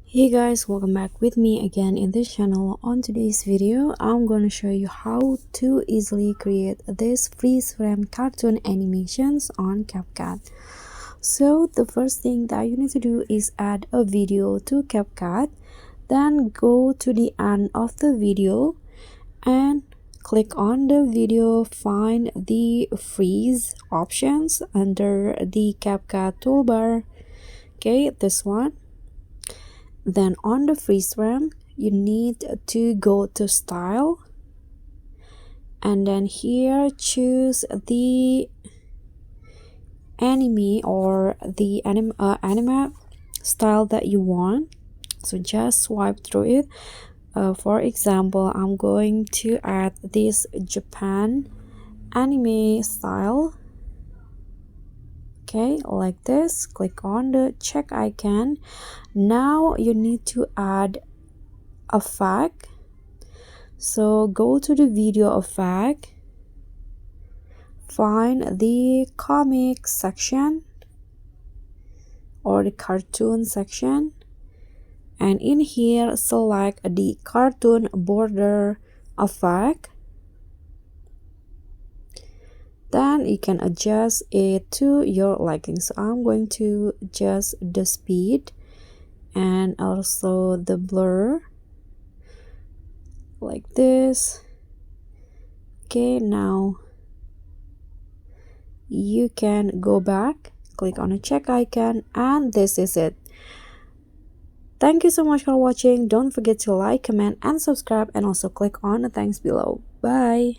Hey guys, welcome back with me again in this channel. On today's video I'm going to show you how to easily create this freeze frame cartoon animations on CapCut. So the first thing that you need to do is add a video to CapCut, then go to the end of the video and click on the video, find the freeze options under the CapCut toolbar. Okay, this one. Then on the freeze frame you need to go to style, and then here choose the anime or the anime style that you want. So just swipe through it. For example, I'm going to add this Japan anime style. Okay, like this. Click on the check icon. Now you need to add effect. So go to the video effect, find the comic section or the cartoon section, and in here select the cartoon border effect. Then you can adjust it to your liking. So I'm going to adjust the speed and also the blur like this. Okay, now you can go back, click on a check icon, and this is it. Thank you so much for watching. Don't forget to like, comment, and subscribe, and also click on the thanks below. Bye.